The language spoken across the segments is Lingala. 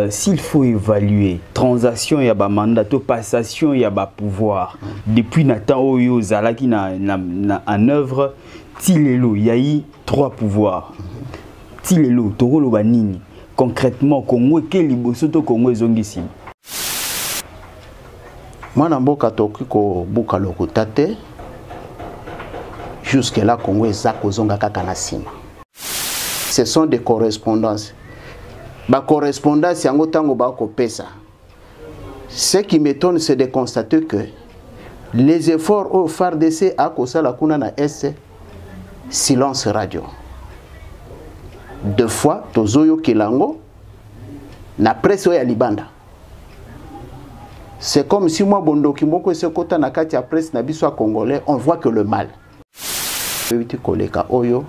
s'il faut évaluer transaction il y a ba mandat passation il y a ba pouvoir depuis Nathan Oyo Zalaki en œuvre Tilelo il y a eu 3 pouvoirs Tilelo Torolo Banini concrètement Congo quel libosoto Congo ezongisi Mwana mboka toki ko buka lokutate jusque là Congo ezako zonga kaka na sima. Ce sont des correspondances. Ba correspondance yango tango ba ko pesa. Ce qui m'étonne c'est de constater que les efforts au FARDC a kosala kuna na est silence radio. 2 fois tozoyo kilango na presse ya libanda. C'est comme si moi bondoki moko se kota na kati ya presse na biso congolais on voit que le mal. Koleka oyo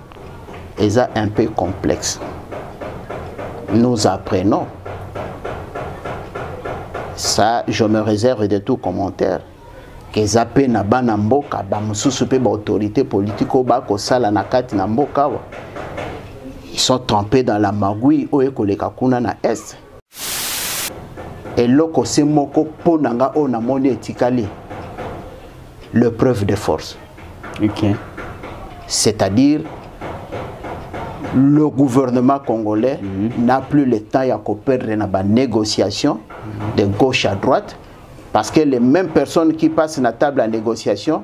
est un peu complexe. Nous apprenons. Ça, je me réserve de tout commentaire. Que zappé na bana mboka ba mususu pe ba autorité politique ba ko sala na kati na mboka wa. Ils sont trempés dans la magouille oyo koleka kuna na est. Et loko se moko ponanga o na moni etikali. Le preuve de force. OK. C'est-à-dire le gouvernement congolais n'a plus le temps à coopérer dans la négociation de gauche à droite parce que les mêmes personnes qui passent na table à négociation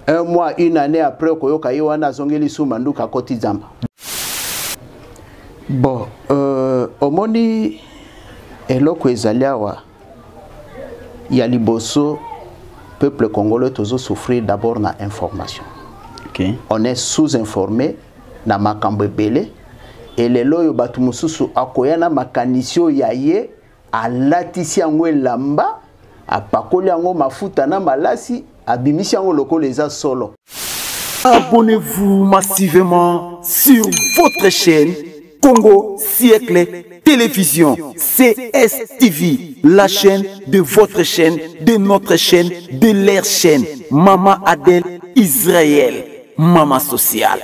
1 mois, 1 année après koyoka yowana zongeli sumanduka koti zamba. Bon, omoni eloko ezaliawa ya liboso peuple congolais toujours souffrir d'abord na information. Okay. On est sous-informé na makambo ebele et lelo yo batu mususu akoyana makanisio yaye alatisi yango elamba apakoli yango mafuta na malasi abimisi yango lokolo eza solo. Abonnez-vous massivement sur votre chaîne Congo Siècle Télévision CSTV, la chaîne de votre chaîne, de notre chaîne, de leur chaîne. Maman Adel Israël. Maman sociale.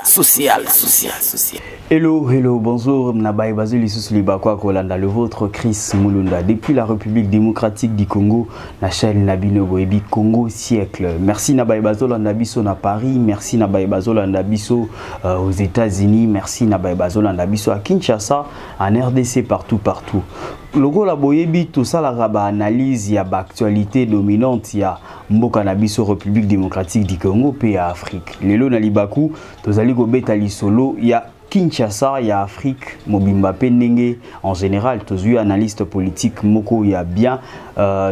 Hello, bonjour. Nabaye Bazuli Susulibakwa Kolanda, le vôtre Chris Mulunda. Depuis la République démocratique du Congo, la chaîne Nabino Boebi Congo Siècle. Merci Nabaye Bazola Nabiso na Paris, merci Nabaye Bazola Nabiso aux États-Unis, merci Nabaye Bazola Nabiso à Kinshasa, en RDC, partout. Logo la Boyebi, tout ça la raba analyse, il y a actualité dominante, il y a Mboka Nabiso République démocratique du Congo, pays à Afrique. Lelo Nalibaku, Tozali Gobetali Solo, il y a Kinshasa, il y a Afrique, Mobimba Penenge, en général, tous analystes politiques, Moko, il y a bien,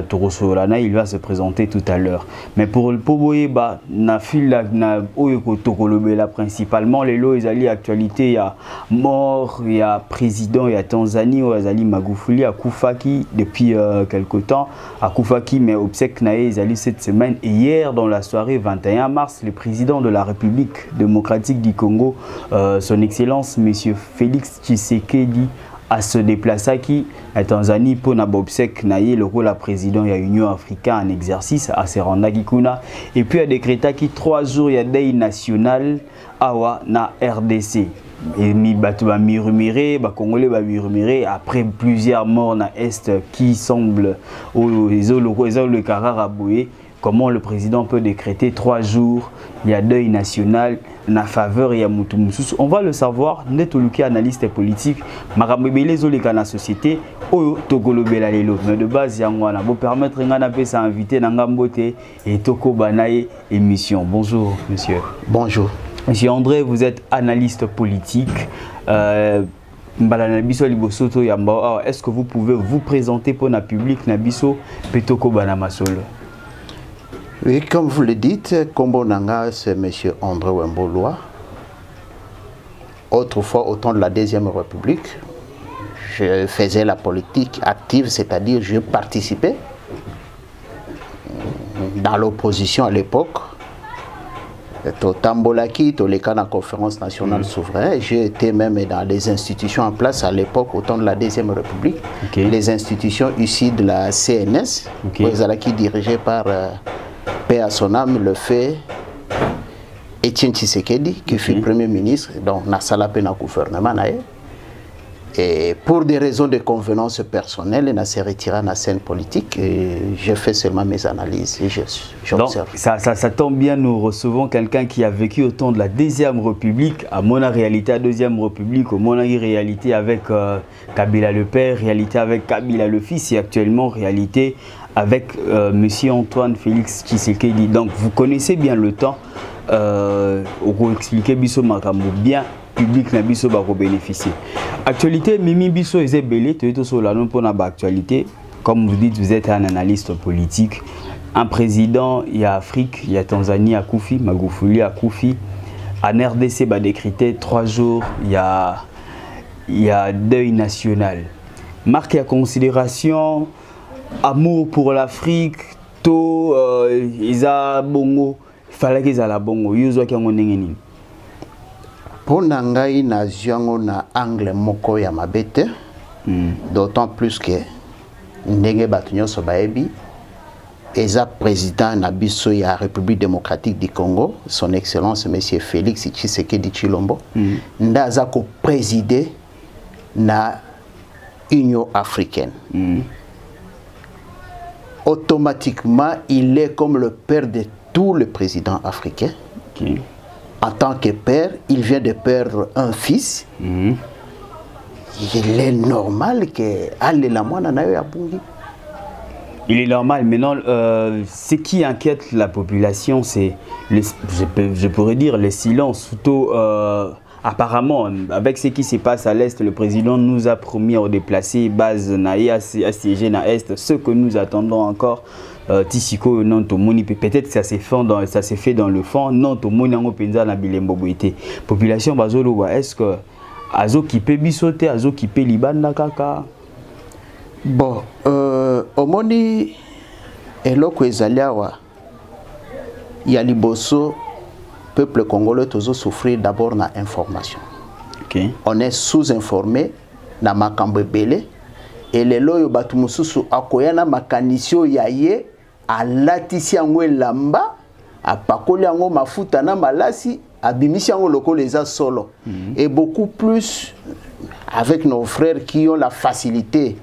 Torosolana, il va se présenter tout à l'heure. Mais pour le Poboyeba, na fil na Oyoko Tokolobela principalement, les lois, ils actualité, il y a mort, il y a président, il y a Tanzanie, Azali Magufuli, à Koufaki depuis quelque temps, à Koufaki, mais obsèque naé, ils allaient cette semaine. Et hier, dans la soirée 21 mars, le président de la République démocratique du Congo, son excellence, Monsieur Félix Tshisekedi, à se déplacer qui à Tanzanie pour n'abobsek naïe le rôle à président il y a Union africaine en exercice à Seranda Gikuna et puis à décréter qui 3 jours il y a day national awa na RDC et mi batu ba murmurer ba congolais ba murmurer après plusieurs morts na est qui semble au le Carara Boué. Comment le président peut décréter 3 jours, il y a deuil national, na faveur, il y a Moutoumousous. On va le savoir, Netoluki, analyste politique, Maramebele Zoleka na société, Oyo Togolobela Lelo. Mais de base, il y a moi, pour permettre à sa invité Nangambote et Toko Banaye émission. Bonjour, monsieur. Bonjour. Monsieur André, vous êtes analyste politique. Est-ce que vous pouvez vous présenter pour le public Nabiso Petoko Banamasolo? Oui, comme vous le dites, Kombo Nanga, c'est M. André Wemboloa. Autrefois, au temps de la Deuxième République, je faisais la politique active, c'est-à-dire je participais dans l'opposition à l'époque. Au Tambolaki, au Lekana Conférence nationale souveraine, j'ai été même dans les institutions en place à l'époque, au temps de la Deuxième République. Okay. Les institutions issues de la CNS, okay. Dirigées par... paix à son âme, le fait Etienne Tshisekedi, qui fut Premier ministre, donc Nassala Pena gouvernement. Et pour des raisons de convenance personnelle, il s'est retiré à la scène politique et je fais seulement mes analyses et j'observe. Ça tombe bien, nous recevons quelqu'un qui a vécu au temps de la Deuxième République, à mon réalité à Deuxième République, au mon réalité avec Kabila le père, réalité avec Kabila le fils et actuellement réalité avec Monsieur Antoine Félix Tshisekedi. Donc vous connaissez bien le temps, pour expliquer Bisso Makambo bien. Public na biso ba ko bénéficier. Actualité Mimi Bisso est belé to sur la non pour na actualité. Comme vous dites, vous êtes un analyste politique. Un président, il y a Afrique, il y a Tanzanie à Koufi, Magufuli à Koufi. En RDC ba décrété 3 jours, il y a deuil national. Marque à considération amour pour l'Afrique, to isa bongo, il fallait qu'ils aient la bongo, yuzo ki ngenini. Pour Nangai na ziango na angle moko ya mabete, d'autant plus que ndenge batunyo sobaebi, eza président na biso ya République démocratique du Congo, son excellence monsieur Félix Tshisekedi Tshilombo, ndaza ko présider na Union africaine. Automatiquement, il est comme le père de tous les présidents africains. En tant que père, il vient de perdre un fils. Il est normal que il est normal. Maintenant, ce qui inquiète la population, c'est, je pourrais dire, le silence. Surtout, apparemment, avec ce qui se passe à l'Est, le président nous a promis de déplacer base naïa assiégée à l'Est. Ce que nous attendons encore. Tisiko non to moni peut-être que ça s'est fait dans le fond non to moni ngo penza na bilembo boité population bazolo est-ce que azo qui peut bisoter azo qui peut libanda kaka bon omoni eloko ezaliawa ya liboso peuple congolais tozo souffrir d'abord na information. On est sous-informé na makambo ebele et les loyo batu mususu akoyana makanisio yaye alatisi yango elamba apakoli yango mafuta na malasi abimisi yango loko leza solo. Et beaucoup plus avec nos frères qui ont la facilité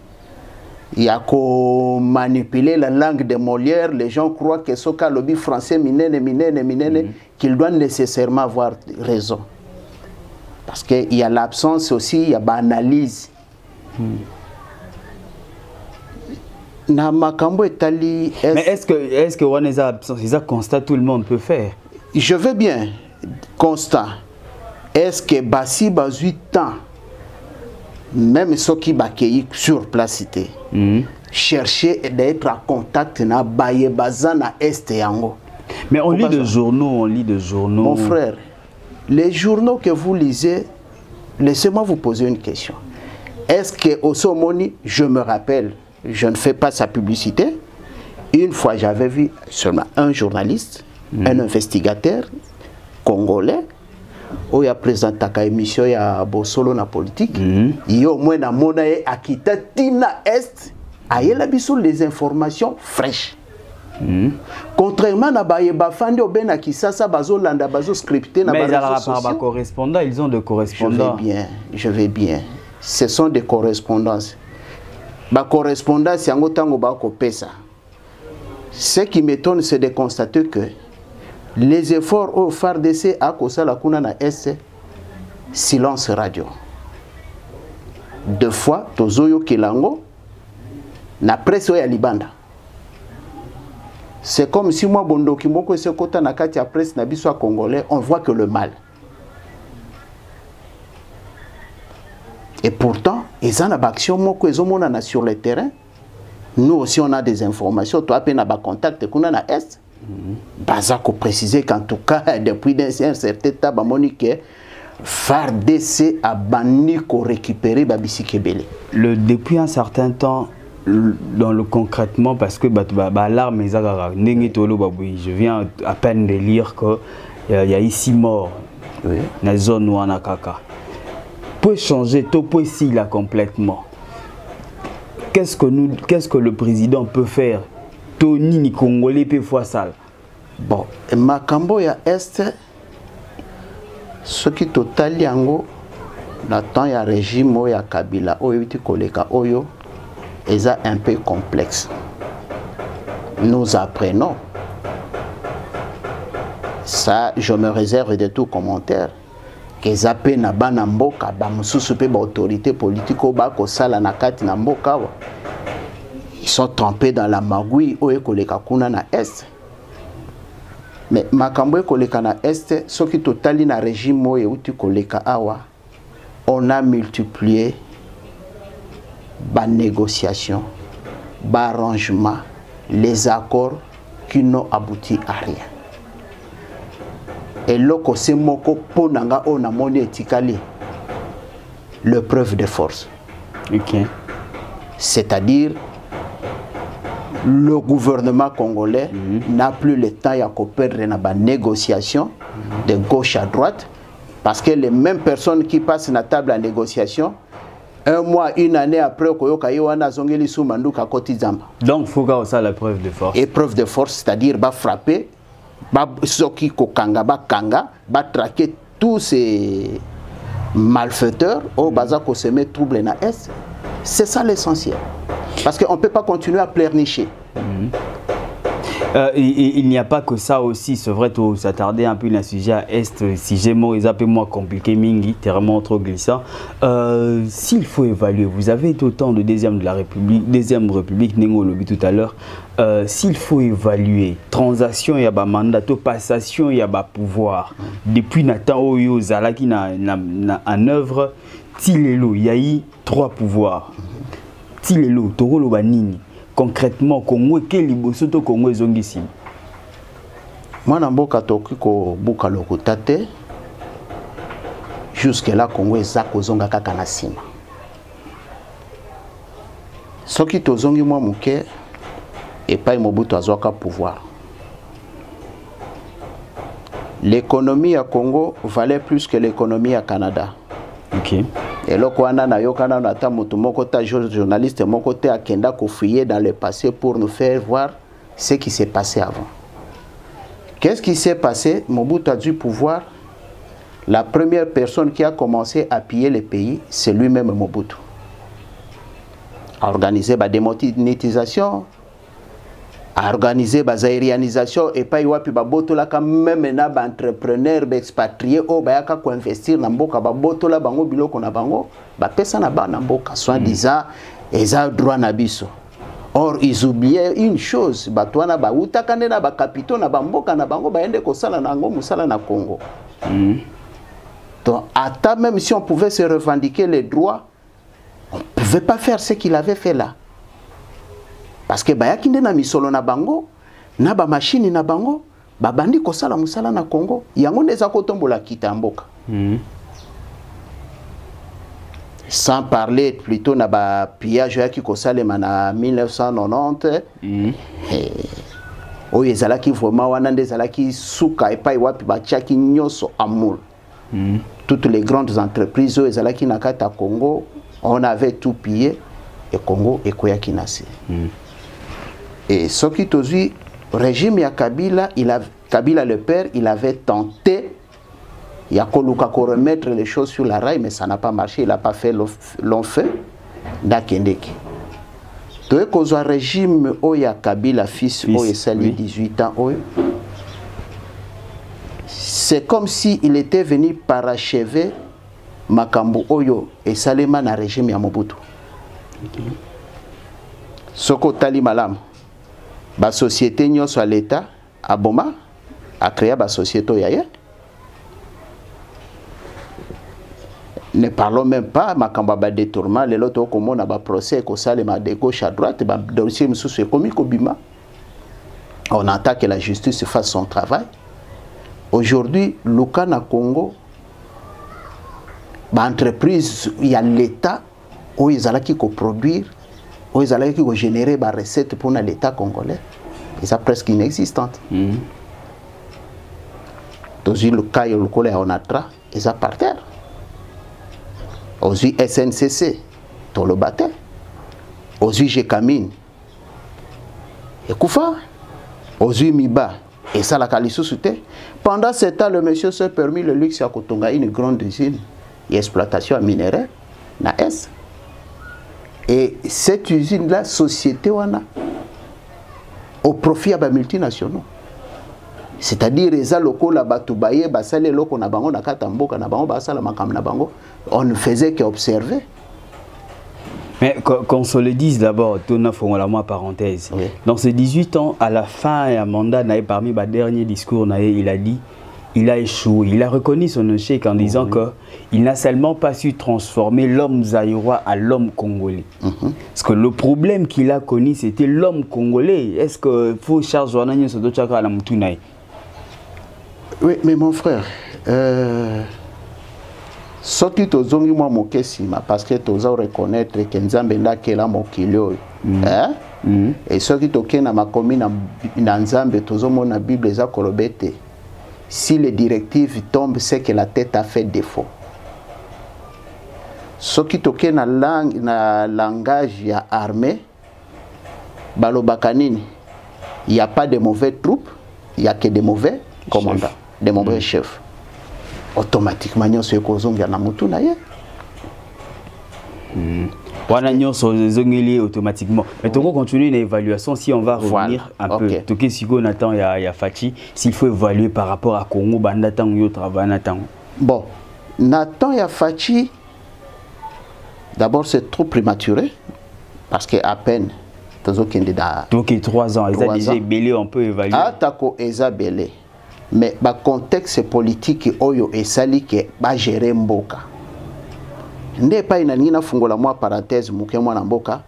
ya ko manipuler la langue de Molière. Les gens croient que soka lobby français minene qu'il doit nécessairement avoir raison parce que il y a l'absence aussi, il y a analyse. Na makambo etali mais est-ce que on est absent, c'est ça constat tout le monde peut faire. Je veux bien constat. Est-ce que basi bazui temps même ceux qui bakei sur place chercher d'être en contact na baye bazana est yango. Mais on lit des journaux, Mon frère, les journaux que vous lisez, laissez-moi vous poser une question. Est-ce que au Somoni, je me rappelle, je ne fais pas sa publicité. Une fois, j'avais vu seulement un journaliste, un investigateur congolais, où il a présenté une émission à Bosolo na politique. Il y a au moins na monae akita tina est, il a les informations fraîches. Contrairement à Baye Bafande au Ben Akisasa, Bazo Landa, Bazo scripté, mais ils ont correspondants, ils ont des correspondants. Je vais bien. Ce sont des correspondances. Ba correspondance yango tango ba ko pesa. Ce qui m'étonne, c'est de constater que les efforts au FARDC à Kosala kuna na est silence radio. Deux fois tozoyo kelango na presse ya libanda. C'est comme si moi bondoki moko se kota na kati ya presse na biso congolais, on voit que le mal. Et pourtant, ils ont une action sur le terrain. Nous aussi, on a des informations. Toi, tu as un contact avec nous est. Baza ko préciser qu'en tout cas, depuis un certain temps, Monique, FARDC a banni qu'on récupérer Babisi Kebele. Depuis un certain temps, dans le concrètement, parce que l'arme est je viens à peine de lire qu'il y a ici mort dans la zone Ouanakaka. Peut changer, tout peut s'il a complètement. Qu'est-ce que le président peut faire? Tony ni Congolais peut faire ça. Bon, Makambo ya Est, ce qui total yango, na temps ya régime oyo ya Kabila oyo iti koleka oyo eza un peu complexe. Nous apprenons, ça je me réserve de tout commentaire, que zape na bana mboka ba mususu pe ba autorité politique o ba ko sala na kati na mboka wa, ils sont trempés dans la magouille oyo koleka kuna na est. Mais makambo koleka na est soki totali na régime oyo uti koleka awa, on a multiplié ba négociations, ba arrangements, les accords qui n'ont abouti à rien. Et loko se moko ponanga ona moni etikali le preuve de force. Okay. C'est-à-dire le gouvernement congolais n'a plus le temps à perdre dans la négociation de gauche à droite, parce que les mêmes personnes qui passent na table à négociation, un mois, une année après, donc il faut que ça la preuve de force. Et preuve de force, c'est-à-dire bah frapper, bah soki kokanga, bah kanga, bah traquer tous ces malfaiteurs au bazar ko se met trouble na est. C'est ça l'essentiel. Parce qu'on ne peut pas continuer à pleurnicher. Il n'y a pas que ça aussi, c'est vrai, tu s'attarder un peu dans le sujet à Est, si j'ai mot, ils appellent moins compliqué, Mingi, c'est vraiment trop glissant. S'il faut évaluer, vous avez été au temps de deuxième République, Nengo lobby tout à l'heure, s'il faut évaluer, transaction, il y a un mandat, passation, il y a un pouvoir, depuis Nathan Oyo, Zalaki en œuvre, Tilelo, il y a eu 3 pouvoirs. Tilelo, Toro Banini. Concrètement, Congo, quel est Congo zongisim? Moi, je suis buka lokotate. Jusque là, Congo est zakozonga kakanasima. Ce qui est zongi moi muke et pas Mobutu azoka pouvoir. L'économie à Congo valait plus que l'économie à Canada. Ok. Et là, quand on a yokana na ta mutu moko ta journaliste moko te akenda ko fouiller dans le passé pour nous faire voir ce qui s'est passé avant. Qu'est-ce qui s'est passé? Mobutu a du pouvoir. La première personne qui a commencé à piller le pays, c'est lui-même Mobutu. A organisé la démonétisation, a organisé la zairianisation et pas yoapi baboto la quand même na ba entrepreneur ba expatrié o ba yaka ko investir na mboka baboto la bango biloko na bango ba pesa na ba na mboka soit disant eza droit na biso. Or ils oubliaient une chose, batwana ba utakane na ba capitaux na ba mboka na bango ba ende ko sala na ngo musala na Congo. Donc à même si on pouvait se revendiquer les droits, on ne pouvait pas faire ce qu'il avait fait là. Parce que bayakinde na misolo na bango, na ba machine na bango, ba bandi ko sala musala na Congo, yango neza ko tombola kitamboka. Sans parler plutôt na ba pillage qui ko salema na 1990. Oyo ezalaki vraiment wana nde ezalaki suka epai wapi ba tiaki nyoso amul. Toutes les grandes entreprises oyo ezalaki na kata Congo, on avait tout pillé et Congo ekoyaki nasi. Et ce qui tozui régime ya Kabila, Kabila le père, il avait tenté il a remettre les choses sur la rail, mais ça n'a pas marché, il n'a pas fait long feu d'Akendeki. Donc quand un régime oya Kabila fils oya sali 18 ans oya, c'est comme si il était venu parachever Makambu oyo et Salema na régime ya Mobutu. Soko tali malam. La société nyonso à l'État, à Boma, a créé la société Yaya. Ne parlons même pas de détournement, les autres comme on a un procès de gauche à droite, dossier Bima. On attend que la justice fasse son travail. Aujourd'hui, Luka na Congo, l'entreprise, il y a l'État où ils allaient produire. Où ils allaient générer des recettes pour l'État congolais. Et ça presque inexistante. Dans le cas où le Onatra, ils sont par terre. Aujourd'hui SNCC, dans le bâtiment. Aujourd'hui Jekamine. Et Koufa. Aujourd'hui Miba. Et ça la Kalisou. Pendant ce temps, le monsieur s'est permis le luxe à Kotonga, une grande usine. il y a exploitation minerais na est. Et cette usine là société wana au profit à multinationaux. C'est-à-dire les locaux là batubaye basale loko na bango na katamboka na bango basala makam na bango, on ne faisait qu'observer. Mais qu'on se le dise d'abord, moi parenthèse. Oui. Dans ces 18 ans, à la fin, un mandat, parmi mes derniers discours, il a dit il a échoué. Il a reconnu son échec en disant qu'il n'a seulement pas su transformer l'homme zaïrois à l'homme congolais. Parce que le problème qu'il a connu, c'était l'homme congolais. Est-ce qu'il faut charger à la Moutunaï? Oui, mais mon frère, soki tozongi mwa mokesima parce que toza reconnaître que nzambe ndakela mokili oyo et soki toke na makomi na nzambe tozomona Bible eza koloba te si les directives tombent c'est que la tête a fait défaut. Soki toke na langage ya armée balobaka nini, il n'y a pas de mauvais troupes, il n'y a que de mauvais commandants, de mauvais chefs. Automatiquement, nous sommes automatiquement. Mais on continue l'évaluation si on va revenir un peu. Tout ce qu'on attend, il y a Fachi. S'il faut évaluer par rapport à Congo, bon, Nathan et Fachi, d'abord c'est trop prématuré parce qu'à peine, donc 3 ans, ils ont belé, on peut évaluer. Atako eza belé. Mais le contexte politique oyo esali ke ba gérer mboka. Nde pa inanina fungola mwa parenthèse muke mwana mboka.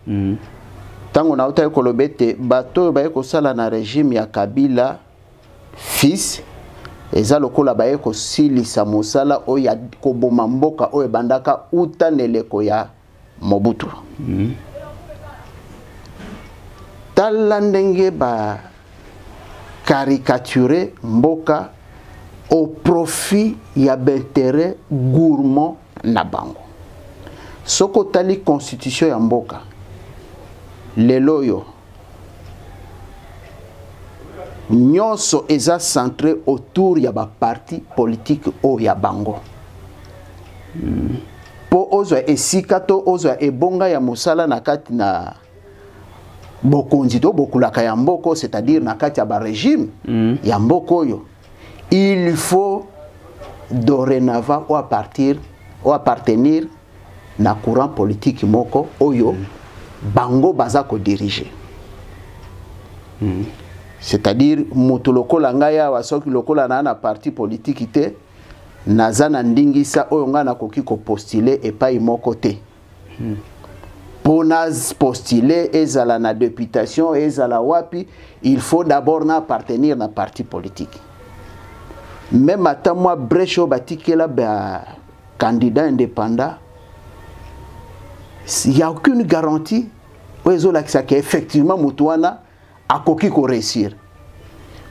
Tango na uta ekolobete bato ba ekosala na régime ya Kabila fils eza lokola ba ekosilisa mosala oyo koboma mboka oyo bandaka uta neleko ya Mobutu. Tala ndenge ba caricaturer mboka au profit ya d'intérêt gourmand na bango. Soko tali constitution ya mboka lelo yo nyonso eza centré autour ya ba parti politique o ya bango. Po ozo esika to ozo ebonga ya mosala na kati na bokonzi to bokulaka ya mboko, c'est-à-dire na kati ya ba régime ya mboko yo, il faut dorénavant ou appartenir na courant politique moko oyo bango baza ko diriger. C'est-à-dire moto lokola ngaya wa soki lokola na parti politique te nazana ndingisa oyo nga na koki ko postuler epai moko te. Pour postuler ezala na députation ezala wapi, il faut d'abord appartenir na parti politique. Même à moi brecho batikela ba candidat indépendant, il n'y a aucune garantie qu'effectivement Moutouana a koki ko réussir.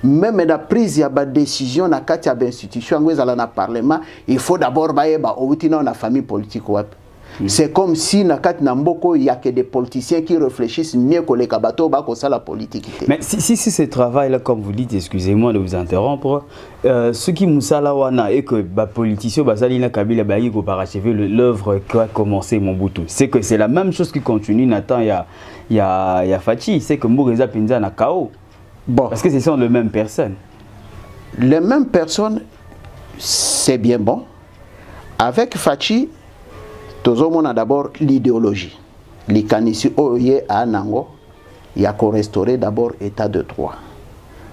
Même la prise de la décision dans la institution, dans le parlement, il faut d'abord dans la famille politique. C'est comme si dans il n'y a que des politiciens qui réfléchissent mieux que les kabato la politique. Mais si ce travail-là, comme vous dites, excusez-moi de vous interrompre, ce qui nous wana et que les politiciens Bazalina Kabila pour parachever l'œuvre qui a commencé Mobutu, c'est que c'est la même chose qui continue. Nathan, il y a Fachi, c'est que Moureza Pinza na Kao. Bon. Parce que ce sont les mêmes personnes. Les mêmes personnes, c'est bien bon. Avec Fachi, on a d'abord l'idéologie. Les canissi oye à Nango, il y a qu'on restaurer d'abord l'état de droit.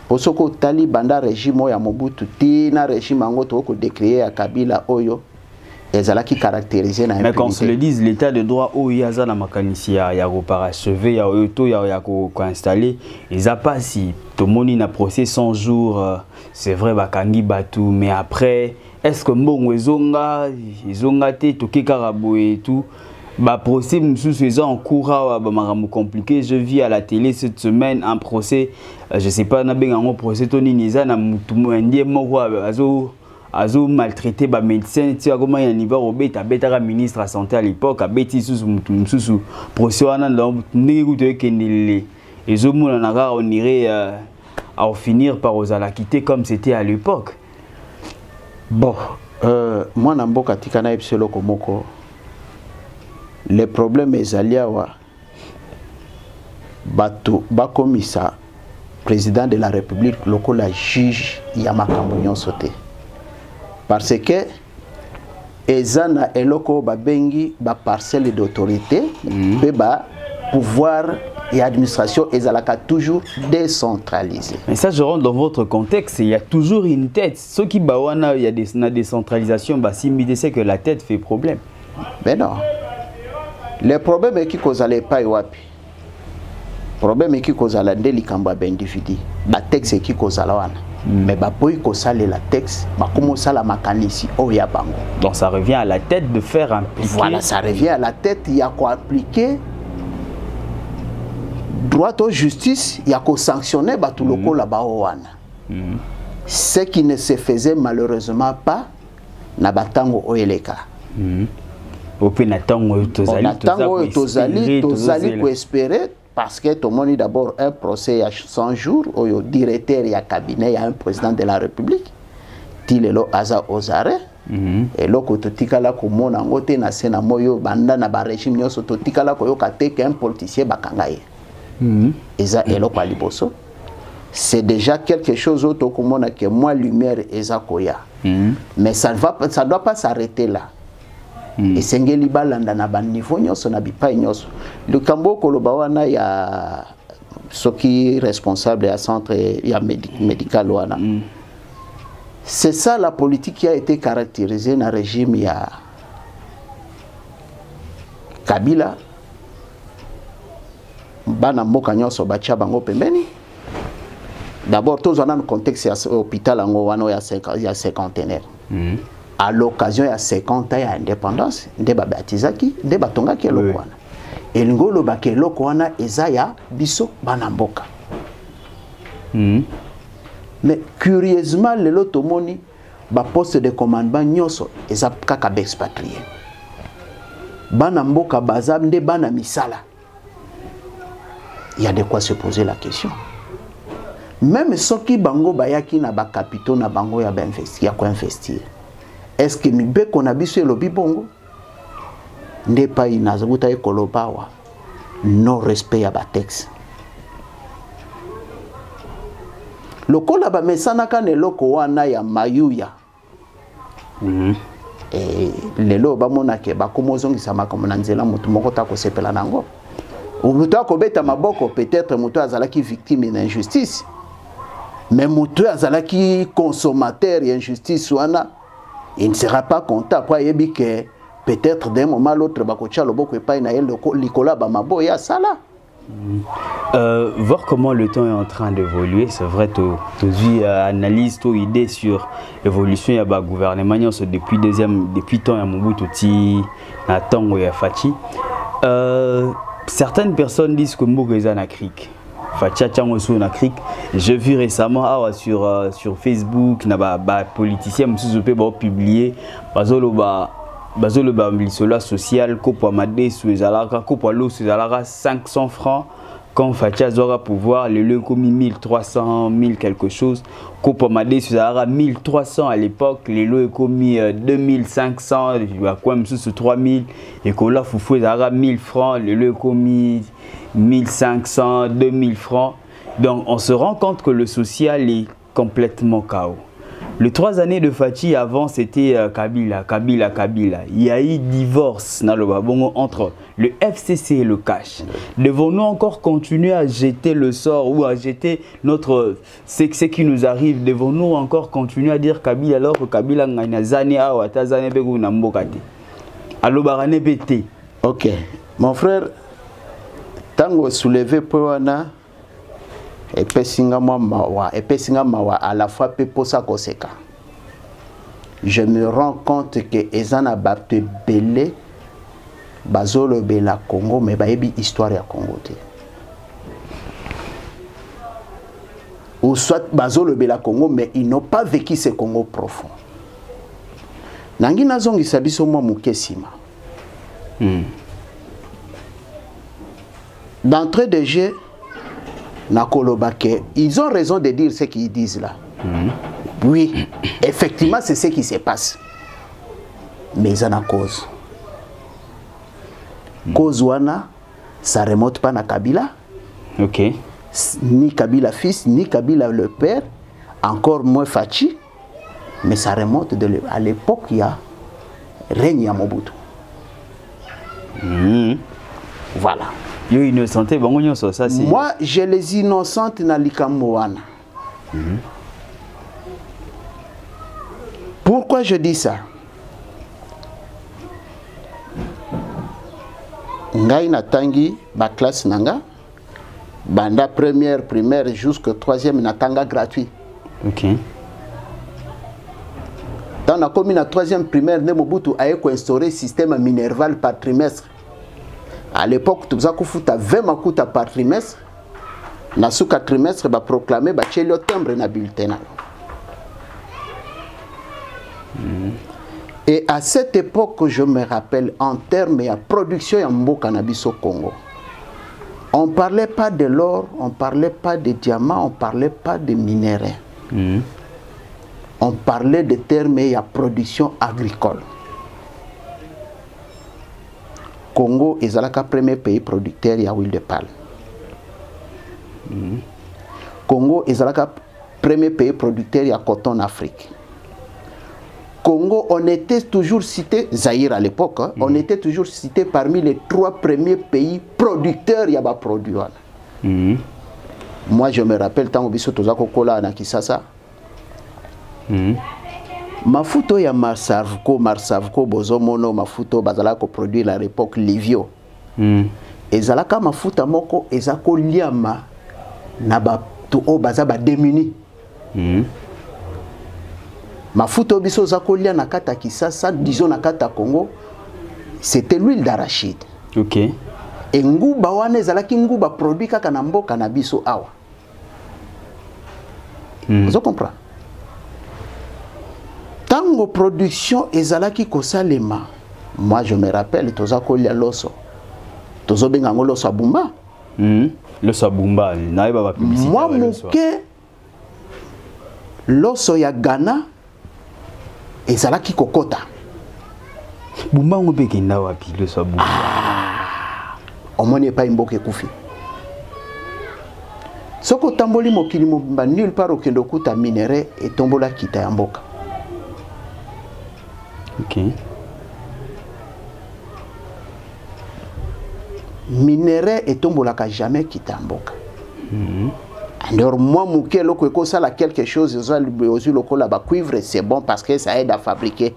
Pour ce que Talibanda régime ya Mobutu, tina régime ango to ko décrié à Kabila oyo, ezala qui caractérisé na impunité. Mais quand on se le dise, l'état de droit oyo yaza na makanisi ya ko parachever ya oto ya ko installer, eza pas si tout le monde n'a procès 100 jours, c'est vrai bakangi batu, mais après est-ce que bon ezonga te toke karabo et tout ba procès monsieur en cours ba maramou compliqué. Je vis à la télé cette semaine un procès, je sais pas na benga procès toni niza na mutu ndie moko azo maltraité ba médecin ti akoma ya niveau obeta betaka ministre de santé à l'époque abeti sous mutu procès wana ndenge kuto ekendele ezomona na kaka on irait à finir par ozala quitter comme c'était à l'époque. Bon, Moi namboka tikana epselo komoko les problèmes ezaliawa bato bakomisa président de la République lokola juge ya makambo nyonso te parce que ezana eloko babengi ba parcelle d'autorité pe ba pouvoir et administration ezalaka toujours décentralisé. Mais ça je rentre dans votre contexte, il y a toujours une tête. Ce qui bawana il y a des décentralisation bah si c'est que la tête fait problème. Mais non. Le problème est qui cause les pas wapi. Problème est qui cause la délicamba d'individu. La texte est qui cause la wana. Mais bah pour cause la texte, bah comment ça la mécanique oh ya bango. Donc ça revient à la tête de faire impliquer. Voilà, ça revient à la tête, il y a quoi appliquer. Droit aux justice, il y a qu'à sanctionner tout le coup là-bas au wana. Ce qui ne se faisait malheureusement pas na batango oeleka. Au penatango tozali ko espérer parce que tout le monde d'abord un procès à 100 jours au directeur il y a cabinet il y a un président de la République tilelo aza ozare et loko totikala ko mona ngote na sena moyo banda na ba régime nyoso totikala ko yoka te qu'un politicien bakangaye. Eza eloko liboso c'est déjà quelque chose autre comme que moi lumière eza koya mais ça doit pas s'arrêter là et sengeli balanda na ba niveau nyoso na bipai nyoso le kambo koloba wana ya soki responsable à centre ya médical wana c'est ça la politique qui a été caractérisée dans le régime ya Kabila bana mboka nyonso bacha bango pembeni d'abord tous on a un contexte ya hôpital ngo wana ya 50aire à l'occasion ya 50 ans ya indépendance nde babatizaki nde batongaki eloko wana elingolo bake eloko wana eza ya biso bana mboka mais curieusement lelo tomoni ba poste de commandement nyonso eza kaka expatrié bana mboka baza nde bana misala. Il y a de quoi se poser la question. Même ceux qui bango bayaki na ba capitaux na bango ya ba investir, ya quoi investir. Est-ce que mibe qu'on a biso lobi bongo? N'est pas inazabuta ekolobawa. Non respect ya ba texte. Lokola ba mesana ka ne loko wana ya mayuya. Et lelo ba monake ba komozongisa makomona nzela mutu moko ta ko sepela nango. Mutu akobeta maboko peut-être mutu azalaki victime d'injustice. Mais mutu azalaki consommateur d'injustice wana il ne sera pas content pour yebi que peut-être d'un moment l'autre bakocha loboko epai na yel likola ba maboya sala. Voir comment le temps est en train d'évoluer, c'est vrai, tu as analyse, tu as idée sur l'évolution de la gouvernement depuis temps à Mobutu na tango ya Fachi. Certaines personnes disent que Mboko est en Afrique. Facha Tchango est en Afrique. J'ai vu récemment sur Facebook, des politiciens ont publié Bazolo Bambisola social, Kopo Amadé sous les Alara, Kopo Alo sous les Alara 500 francs. Quand Facha Zora pouvoir, les lieux commis 1300, 1000 quelque chose. Kopo Amadé sous les Alara 1300 à l'époque, les lieux commis 2500, quoi même sous 3000. Et Kola Foufou les Alara 1000 francs, les lieux commis 1500, 2000 francs. Donc on se rend compte que le social est complètement chaos. Les 3 années de Fachi avant c'était Kabila. Il y a eu divorce entre le FCC et le cash. Devons-nous encore continuer à jeter le sort ou à jeter ce qui nous arrive? Devons-nous encore continuer à dire Kabila alors que Kabila n'a zane a ou tazane begu na mbokate? Allo barane bete. Ok, mon frère, tango soulevé poana. Et pesinga mawa à la fois peposa koseka. Je me rends compte que ezana bapte belé bazolo bela Congo mais baebi histoire ya Congo te. Ou soit bazolo bela Congo mais ils n'ont pas vécu ce Congo profond. Nangi nazongi sabiso mwa mukesima. D'entrée de jeu ils ont raison de dire ce qu'ils disent là. Oui, effectivement, c'est ce qui se passe. mais ils ont une cause. Cause wana, ça ne remonte pas à Kabila. Ok. Ni Kabila fils, ni Kabila le père, encore moins Fachi, mais ça remonte à l'époque il y a règne à Mobutu. Voilà. Yo innocenté, bon, ça c'est. Moi, j'ai les innocentes dans l'Ikamouana. Pourquoi je dis ça? Ngai natangi ba classe nanga banda première primaire jusqu'au troisième natanga gratuit. Ok. Dans la commune à troisième primaire, Mobutu a instauré système minerval par trimestre. À l'époque, tu as 20 makuta par trimestre. Na suka trimestre ba proclamer ba chelio timbre na bulletin. Et à cette époque, je me rappelle, en termes de production de cannabis au Congo, on ne parlait pas de l'or, on ne parlait pas de diamants, on ne parlait pas de minéraux. On parlait de termes de production agricole. Congo est le premier pays producteur de huile de palme. Congo est le premier pays producteur de coton en Afrique. Congo, on était toujours cité, Zaïre à l'époque, on était toujours cité parmi les 3 premiers pays producteurs de produits. Moi, je me rappelle, tant que je suis à Kisasa, ma photo ya Marsavco, Bozomono, ma photo bazalako produit à l'époque Livio. Et zalaka ma photo moko ezako liama na ba to o bazaba démuni. Mafuta biso zakolia na kata Kisasa, disons na kata Congo, c'était l'huile d'arachide. Ok. Et nguba wane zalaki nguba produit kaka na mboka na biso awa. Vous comprenez? Tango production ezalaki kosalema. Moi je me rappelle tozakolia loso. Tozo benga loso abumba. Loso abumba, na ba publicité. Moi moke loso ya Ghana et ça là qui kokota. Bumba ngobe kenda wapi le sabu. On n'est pas imboke kufi. Soko tamboli mokili mobimba nulle part au kendo kuta minéré et tombola kita ya mboka. OK. Minéré et tombola ka jamais kita mboka. Alors moi, mouké loko eko sala quelque chose aux loko la ba cuivre, c'est bon parce que ça aide à fabriquer.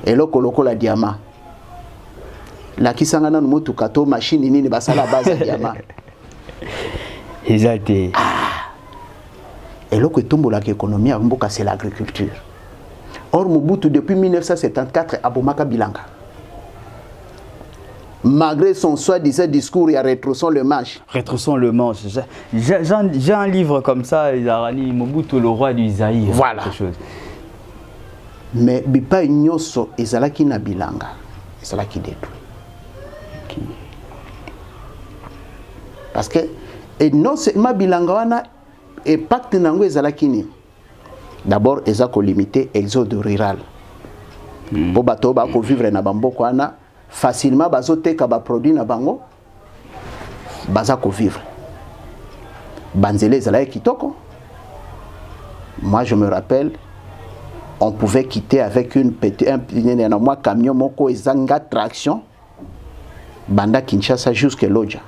Et loko la diamant. La kisangana mutu kato machine nini basala base diamant. Exact. Et loko tombo la économie mboka c'est l'agriculture. Or Mobutu depuis 1974 abomaka bilanga. Malgré son soi-disant discours, il a rétroussons le manche. Rétroussons le manche. J'ai un livre comme ça, Zarani Mobutu, le roi du Zaïre. Voilà. Mais bipa nyoso ezalaki na bilanga, ezalaki détruit. Okay. Parce que et non seulement bilanga wana et pacte nango ezalaki ni. D'abord ezako limiter exode rural. Bo bato ba ko vivre na bamboko wana facilement bazoteka ba produit na bango bazako vivre. Banzele zalaye kitoko. Moi je me rappelle on pouvait quitter avec un camion moko ezanga traction banda Kinshasa jusqu'à Lodja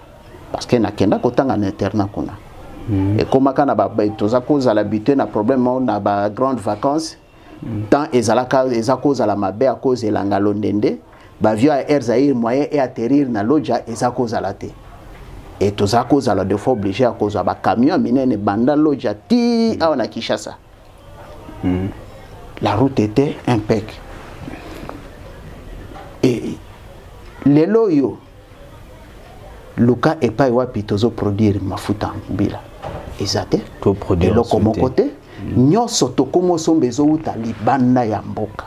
parce que nakenda kotanga na internat kuna. Et comme kana ba toza cause l'habitude na problème na ba grandes vacances tant ezalaka ezako za la mabe à cause elanga londende ba vio à Air Zaïre moyen et atterrir na Lodja ezako za la té. Et toza cause la deux fois obligé à cause ba camion minene banda Lodja ti a na Kinshasa. La route était impeccable. Et les loyaux, le cas est pas wapi tozo produire mafuta bila. Exacte. To produire. Et là comme côté, nyoso to komo sombezo uta libanda ya mboka.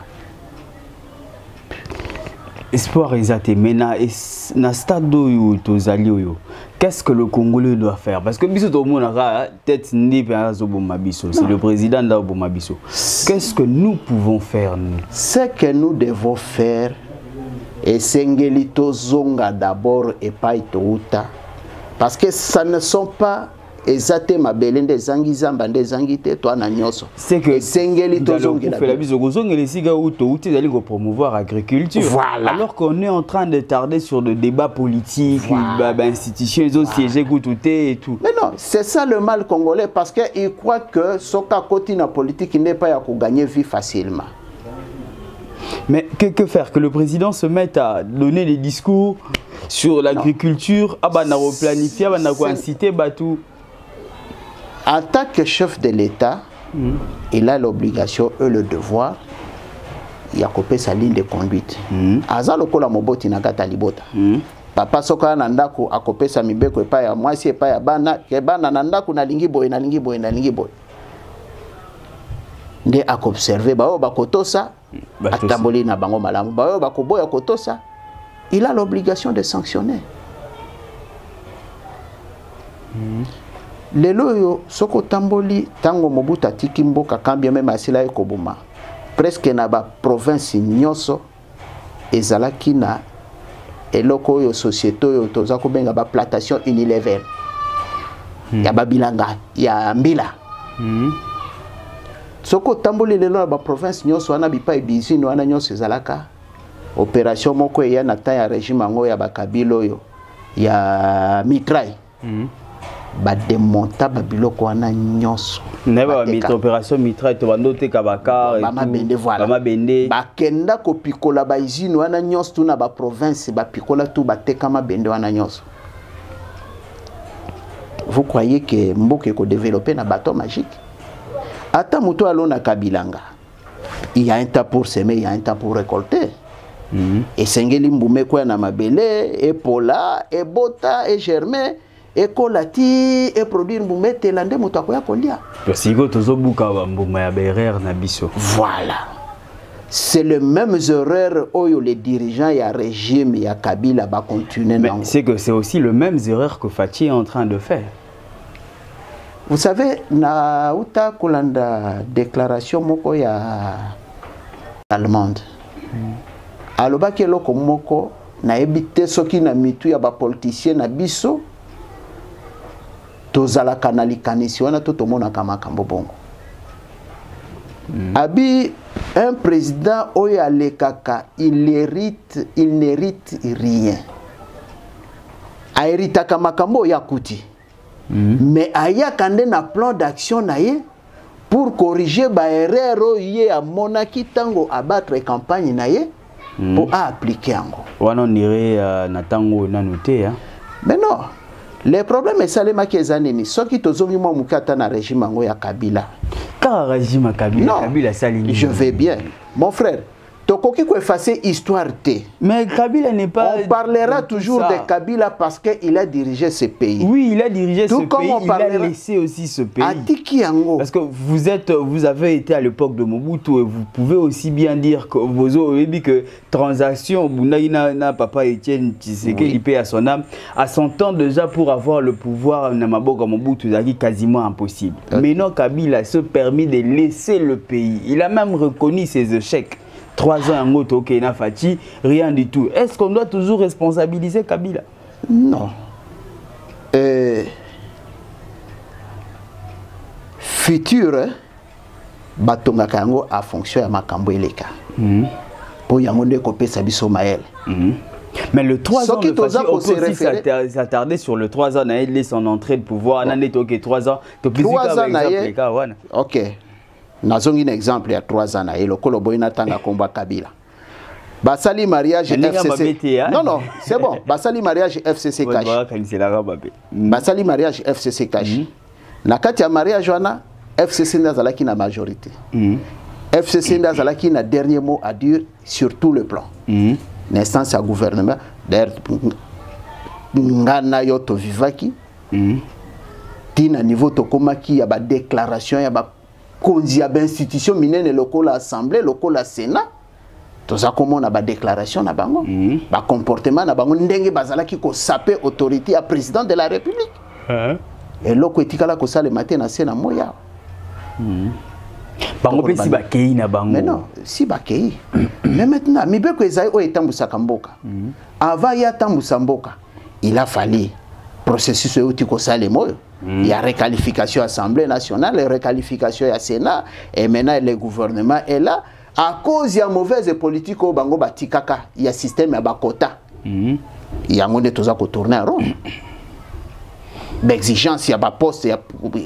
Espoir exacte. Mais na stade yo tozali yo. Qu'est-ce que le Congolais doit faire? Parce que biso tout le monde a tête ni Mabiso, c'est le président d'Abomabiso. Qu'est-ce que nous pouvons faire nous? Ce que nous devons faire, et Sengelito Zonga d'abord et pas Itouta, parce que ça ne sont pas exactement ma belende zangi zamba des zangite toi na nyoso. C'est que Sengelito Zonga la biso Zonga les siga ou Touta d'aller promouvoir l'agriculture. Voilà. Alors qu'on est en train de tarder sur le débat politique, voilà. Institutions, ils ont siégé et tout. Mais non, c'est ça le mal congolais parce qu'ils croient que ce côté na politique n'est pas à gagner vie facilement. Mais que faire? Que le président se mette à donner des discours sur l'agriculture, à planifier, à inciter, tout. En tant que chef de l'État, il a l'obligation et le devoir, il a coupé sa ligne de conduite. Aza lokola moboti na gata libota. Papa soka nandako a coupé sa mibeko epa ya mwasi epa ya bana, ke bana nandako na lingi boy na lingi boy na lingi boy. Nde a observé bao bakotosa, atamboli na bango malamu, bao bakoboya kotosa, il a l'obligation de sanctionner. Lelo yo soko tamboli tango Mobutu atiki mboka kambia même asila ekobuma presque na ba province nyoso ezalaki na eloko yo société yo toza ko benga ba plantation Unilever ya babilanga ya mbila soko tamboli lelo na ba province nyoso wana bipa ebizini wana nyoso ezalaka opération moko ya na ta ya régime ngo ya bakabilo yo ya mitrai ba démonta ba biloko wana nyonso neba ba opération mitraille to bandote kabaka ba mabende voilà ba mabende ba kenda ko pikola ba izine wana nyonso tuna ba province ba pikola tout ba teka mabende wana nyonso. Vous croyez que mboke ko développer na bateau magique? Ata muto alona kabilanga, il y a un temps pour semer, il y a un temps pour récolter. Et sengeli mbume kwa na mabele et pola et bota et germer et colati et produire mbumete lande muto akoya kolia. Sigo tozobuka mbuma ya berer na biso. Voilà. C'est les mêmes erreurs où les dirigeants et le régime et Kabila va continuer. Mais c'est que c'est aussi les mêmes erreurs que Fathi est en train de faire. Vous savez, na uta kolanda déclaration moko ya allemande. Aloba ke loko moko na ebite soki na mitu ya ba politicien na biso tozala kanali kanisi wana to tomona kama kambo bongo. Abi un président oya le kaka il n'hérite rien. A hérita kama kambo ya kuti. Mais aya kande na plan d'action na ye pour corriger ba erreur ye a monaki tango abattre campagne na ye pour appliquer ango. Wana on dirait na tango na noté hein. Mais non. Le problème est salema kezanini soki tozongi mo mukata na régime ango ya Kabila. Car régime Kabila, non, Kabila salini. Je vais bien. Mon frère, tokoki ko effacer histoire té. Mais Kabila n'est pas. On parlera toujours de Kabila parce qu'il a dirigé ce pays. Oui, il a dirigé tout ce pays. Il a laissé aussi ce pays. Atiki yango. Parce que vous avez été à l'époque de Mobutu et vous pouvez aussi bien dire que vous avez dit que transaction, Bunaïna, papa Etienne Tshisekedi, il paie à son âme, à son temps déjà pour avoir le pouvoir, Namaboka Mobutu, c'est quasiment impossible. Mais non, Kabila se permis de laisser le pays. Il a même reconnu ses échecs. 3 ans en moto, Fathi, rien du tout. Est-ce qu'on doit toujours responsabiliser Kabila? Non. Futur, Batonga Kango a fonction à Makambo Eleka. Pour Yamonde Kopé Sabiso Maël. Mais le 3 ans de Fathi, on peut aussi s'attarder sur le 3 ans, il son entrée de pouvoir. 3 ans, 3 ans, ok. Nazongi un exemple il y a 3 ans et le Koloboina Tanga Komba Kabila. Basali mariage FCC. Non, non, c'est bon. Basali mariage FCC cash. Basali mariage FCC cash. Nakati ya mariage wana FCC Ndazalaki na majorité. FCC Ndazalaki na dernier mot à dire sur tout le plan. L'instance à gouvernement. D'ailleurs, Ngana Yoto Vivaki. Tina niveau Tokomaki, ya ba déclaration, ya ba konzi ya ba institution minene lokola assemblée, lokola sénat. toza komona ba déclaration na bango ba comportement na bango ndenge bazalaki ko saper autorité à président de la République et loko etikala ko sale matin na sena moya bango pe si ba kei na bango mais non si ba kei mais maintenant mibeko ezai o etambusa kamboka avant ya tambusa mboka il a fallu processus outi ko sale moyo il y a requalification Assemblée nationale, requalification à Sénat et maintenant le gouvernement est là. À cause de la mauvaise politique au Bango Batikaka, il y a un système à Bakota. Il y a un monde qui tourner en rond. L'exigence, il y a un poste.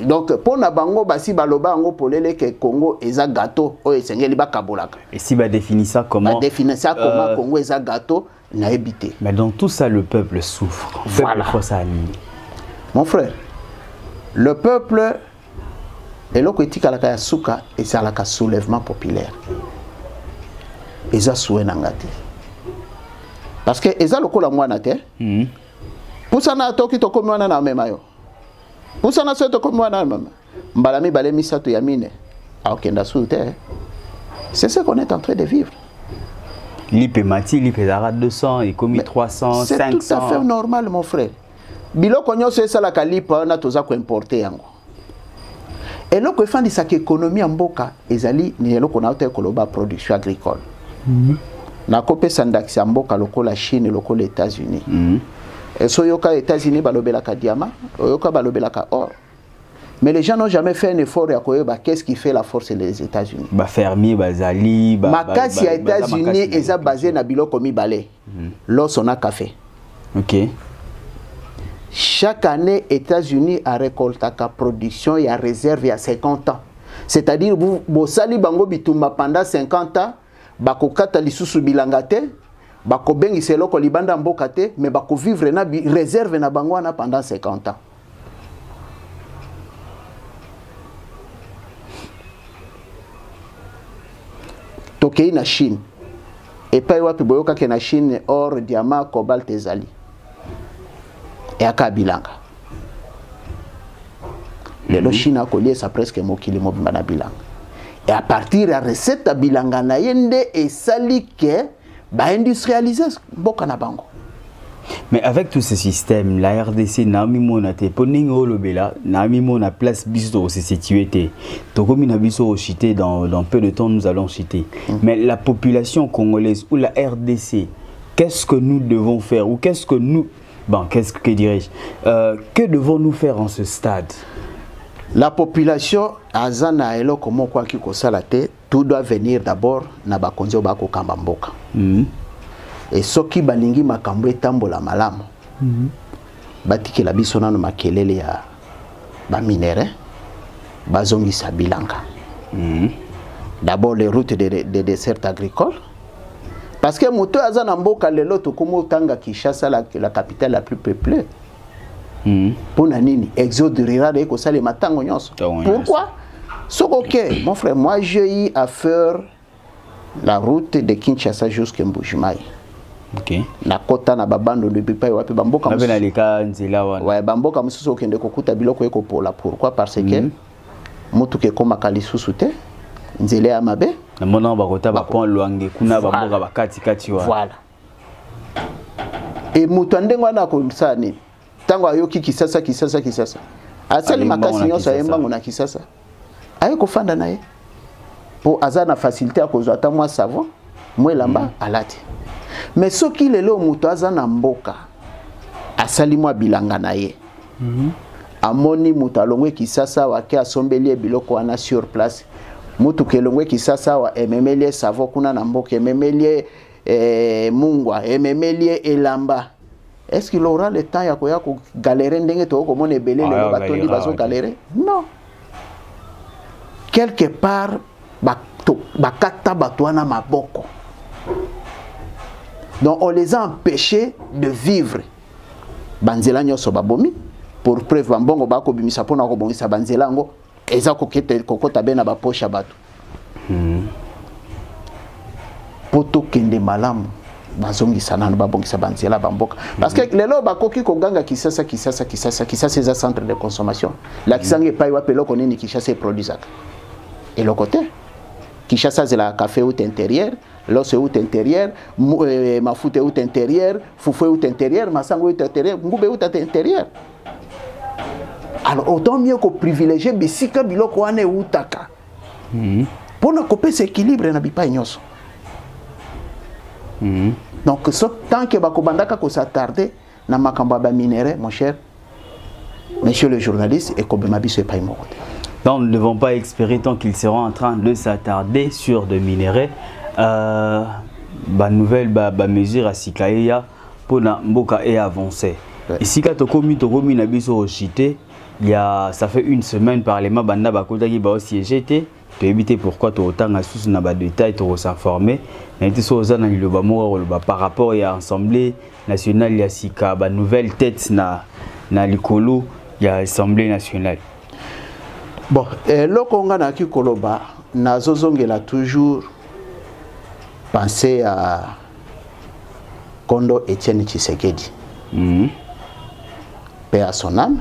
Donc, pour na Bango, si Baloba Bango Polele que Congo est un gâteau, et si va définir ça comment définir ça comment Congo est un gâteau, n'a évité. Mais dans tout ça, le peuple souffre. Voilà. Ça mon frère, le peuple est là qui a la souka et c'est un soulèvement populaire. Et ça souhait n'angati. Parce que eza lokola mwana te. Pour ça na toki to komwana na memayo. Pour ça na so to komwana mama. Mbalami balé misato yamine. A okenda soute. C'est ce qu'on est en train de vivre. L'IP mati, l'IP zara 200, il commis 300, 500. C'est tout à fait normal mon frère. Biloko nyonso esala kalipa na toza ko importer yango. Et là, quand on dit que l'économie en Boka, ezali ni eloko na koloba production agricole. Na kopé sandaxi en Boka loko la Chine loko les États-Unis. Et so yoka États-Unis balobela ka diamant, yoka balobela ka or. Mais les gens n'ont jamais fait un effort à koyeba qu'est-ce qui fait la force des États-Unis. Ba fermier bazali makasi ya États-Unis eza basé na biloko mibale. L'os on a café. OK. Chaque année, États-Unis a récolté la production et a réserve il y a 50 ans. C'est-à-dire, vous sali bango bitumba pendant 50 ans, bako kata lisusu bilangate, bako bengi selo ko libanda mbokate, mais bako vivre na réserve na bango na pendant 50 ans. Tokei na Chine. Et pas wapi boyoka ke na Chine or, diamant, cobalt ezali. Et à Kabilanga. Le Chine a collé ça presque mokili mobimana bilanga. Et à partir de la recette à bilanga na yende et sali que ba industrialiser boka na bango. Mais avec tous ces systèmes, la RDC n'a mis mon até poning olobela n'a mis mon à place biso se situer té. Tokomi na biso au chité dans peu de temps nous allons chiter. Mais la population congolaise ou la RDC, qu'est-ce que nous devons faire ou qu'est-ce que nous bon, qu'est-ce que dirais-je que devons-nous faire en ce stade? La population, azana elo comment quoi qui kosalate, tout doit venir d'abord na bakonzo bako kambamboka. Et soki balingi makambo etambola malamu. Batiki la biso nano makelele ya ba minere, bazongi sa bilanga. D'abord les routes des desserts agricoles. Parce que moto azana mboka lelo to komo tanga Kinshasa la capitale la plus peuplée. Pour nini exode rural et ko sale matango nyonso. Pourquoi? Ok, mon frère, moi j'ai eu à faire la route de Kinshasa jusqu'à Mbujimayi. OK. Na kota na babando de bipai wapi bamboka mususu. Na leka nzela wana. Ouais, bamboka mususu okende kokuta biloko eko pola. Pourquoi? Parce que mutu ke koma kalisusu te nzela ya mabe. Na mona bakota ba pon loange kuna bamboka bakati kati wa. Voilà. Et mutu andengwa na ko sani. Tango ayoki Kisasa. Asali makasi nyonso ayembango na Kisasa. Aye kofanda naye. Po azana facilité à cause ata moi savon, moi lamba alati. Mais soki lelo mutu azana mboka. Asali moi bilanga naye. Amoni mutu alongwe Kisasa wake asombeli biloko wana sur place. Mutu kelongwe Kisasa wa ememelie savon kuna na mboka ememelie mungwa ememelie elamba. Est-ce qu'il aura le temps ya galérer ndenge to ko mone belé le batondi bazo galérer? Non. Quelque part bakata batwana maboko. Donc on les a empêchés de vivre. Banzela nyoso babomi pour preuve bambongo bako bimisa pona ko bongisa banzela ngo eza ko kete kokota bena ba poche bato. Poto kende malamu. Bazongi sana babongisa banzela bamboka parce que lelo bakoki koganga Kisasa c'est un centre de consommation la kisange pa wa pelo konini Kinshasa produisaka et le côté Kinshasa c'est la café haute intérieur Losse out intérieur, Mafoute out intérieur, Foufou out intérieur, Massango out intérieur, Ngoube out intérieur. Alors autant mieux que privilégier Bessika Biloko ane outaka. Pour ne couper cet équilibre na bipa nyonso. Donc tant que bakobandaka ko s'attarder na makamba ba minéraux, mon cher monsieur le journaliste, et comme Mabiso et Païmo. Donc nous ne devons pas espérer tant qu'ils seront en train de s'attarder sur des minéraux. Nouvelle mesure à Sikaïa pour Mboka et avancer. Ici quand on a biso chité, il y a ça fait une semaine par les mabanda bakota qui ba aussi jeté pour éviter pourquoi tu autant à sous na ba détail to s'informer mais tu so na le ba mo par rapport à l'Assemblée nationale ya sika ba nouvelle tête na likolo ya Assemblée nationale. Bon, le Congo na ki koloba na zozongela toujours penser à Kondo Etienne Tshisekedi. Paix à son âme.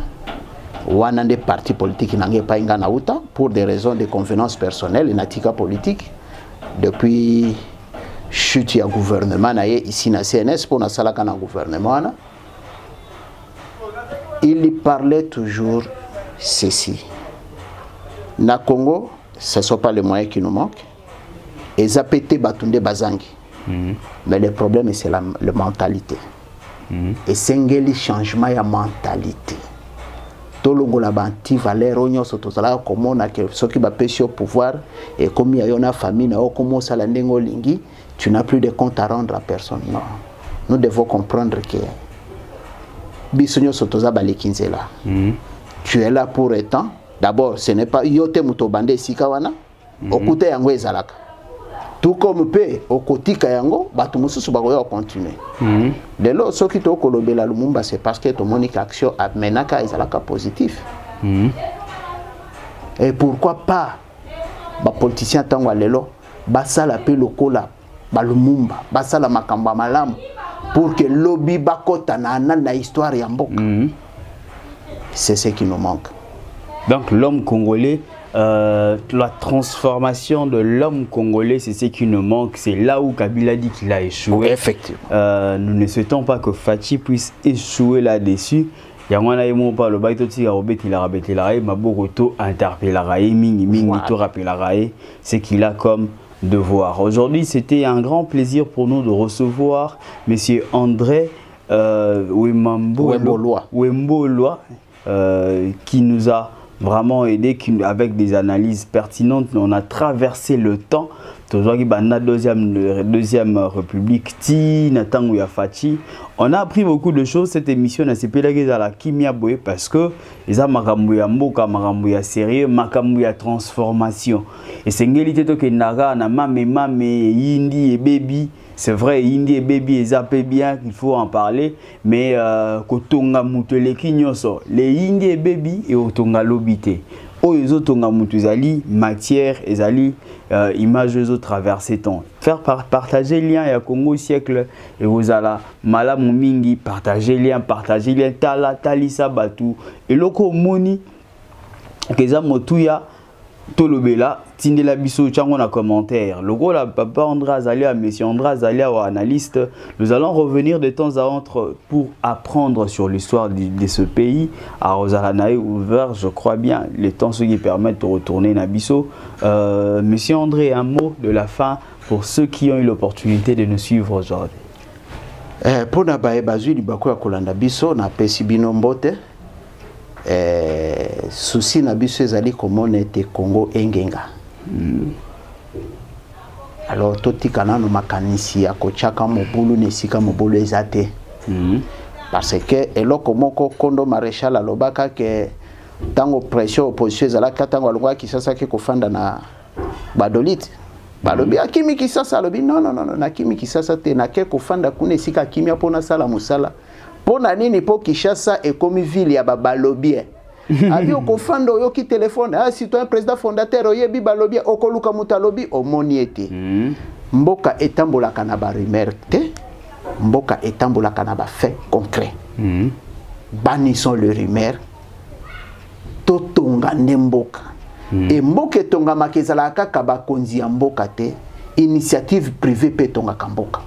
Ou un des partis politiques qui n'ont pas eu pour des raisons de convenance personnelle et natika politique. Depuis chute du gouvernement ici na CNS pour na salaka na gouvernement, il parlait toujours ceci. Na Congo, ce ne sont pas les moyens qui nous manquent. Et Zapete Batunde Bazangi. Mais le problème, c'est la mentalité. Et c'est un changement de mentalité. Tout le monde a banti valeur, on a comme on a ceux qui va pêcher au pouvoir et comme il y a une famille, comme ça lingi, tu n'as plus de compte à rendre à personne. Non. Nous devons comprendre que Bisonyo Sotoza Balekinzela. Tu es là pour un temps. D'abord, ce n'est pas yote mutobande sikawana, okute yango ezalaka. Tout comme pe okotika yango, batu mususu bakoya continuer. De là, ce qui to kolobela lumumba, c'est parce que ton monique action amenaka ezalaka positif. Et pourquoi pas ba politicien tango lelo, basala pe lokola ba lumumba, basala makamba malamu pour que lobby bakota na histoire ya mboka. C'est ce qui nous manque. Donc l'homme congolais, la transformation de l'homme congolais, c'est ce qui nous manque. C'est là où Kabila dit qu'il a échoué. Effectivement. Nous ne souhaitons pas que Fachi puisse échouer là-dessus. Il y a un pas le bail il a rabêté la Mabogoto interpellera mingi to rappellera ce qu'il a comme devoir. Aujourd'hui, c'était un grand plaisir pour nous de recevoir monsieur André Wemboloa qui nous a vraiment aidé avec des analyses pertinentes. On a traversé le temps. Deuxième République, on a appris beaucoup de choses. Cette émission n'a pas été la kimia boye parce que les makambuya mboka makambuya sérieux makambuya transformation. Et c'est ngeli to ke naga na mame indi et baby. C'est vrai, indi et baby et zappé bien qu'il faut en parler, mais kotonga mutele kinyoso les indi et baby et otonga lobité. Oyo tonga mutuzali matière ezali image zo traverser temps. Faire partager lien ya Congo siècle et vous ala malamu mingi partager lien tala talisa batu et loko moni keza motuya tolobela tindela biso chango na commentaire. Le gros la papa André Azalia, monsieur André Azalia ou analyste, nous allons revenir de temps à autre pour apprendre sur l'histoire de ce pays. À Rosalanae ouvert, je crois bien, les temps ceux qui permettent de retourner Nabiso. Monsieur André, un mot de la fin pour ceux qui ont eu l'opportunité de nous suivre aujourd'hui. Pour Nabae Bazui du Bakou à Kolanda Biso, na Pesibino Mbote. Souci na biso ezali komona ete Congo engenga. Alors totika nano makanisi ya kochaka mobulu nesika mobulu ezate. Parce que eloko moko Kondo Maréchal alobaka ke tango pression opposition ezalaka tango alongwa Kisasa ke kofanda na badolite. Balobi akimi Kisasa alobi non na kimi Kisasa te na ke kofanda kuna esika kimia pona sala musala. Pona nini po Kinshasa ekomi ville ya babalobie. Abi okofanda oyo ki téléphone citoyen président fondateur oyebi balobie okoluka mutalobi omoniete. Mboka etambolaka na ba rumeur te. Mboka etambolaka na ba fait concret. Bannissons le rumeur. Totonga ne mboka. Et mboka etonga makezala kaka bakonzi ya mboka te initiative privée pe tonga kamboka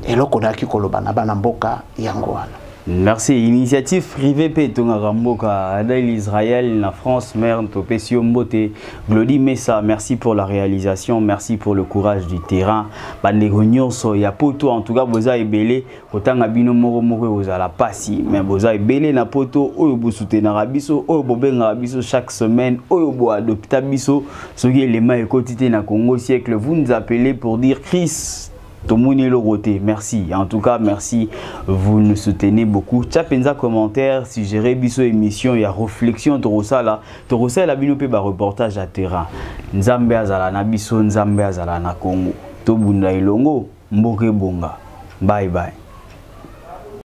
eloko na ki koloba na bana mboka yango wana. Merci. Initiative privée Petonga Ramboka, Adèle Israël, la France, Mère Topesio Mbote, Glody Messa, merci pour la réalisation, merci pour le courage du terrain. Bandegonion so ya poto en tout cas boza ebele kotanga bino moko moko boza la pasi mais boza ebele na poto oyo bo soutenir biso oyo bo benga biso chaque semaine oyo bo adopter biso soki élément ekotité na Congo siècle vous nous appelez pour dire Chris Tomoni Loroté, merci. En tout cas, merci. Vous nous soutenez beaucoup. Tchapenza commentaire, si j'ai biso émission, il y a réflexion, Torosa la binope ba reportage à terrain. Nzambe azala na biso, Nzambe azala na Congo. Tobunda ilongo, mboke bonga. Bye bye.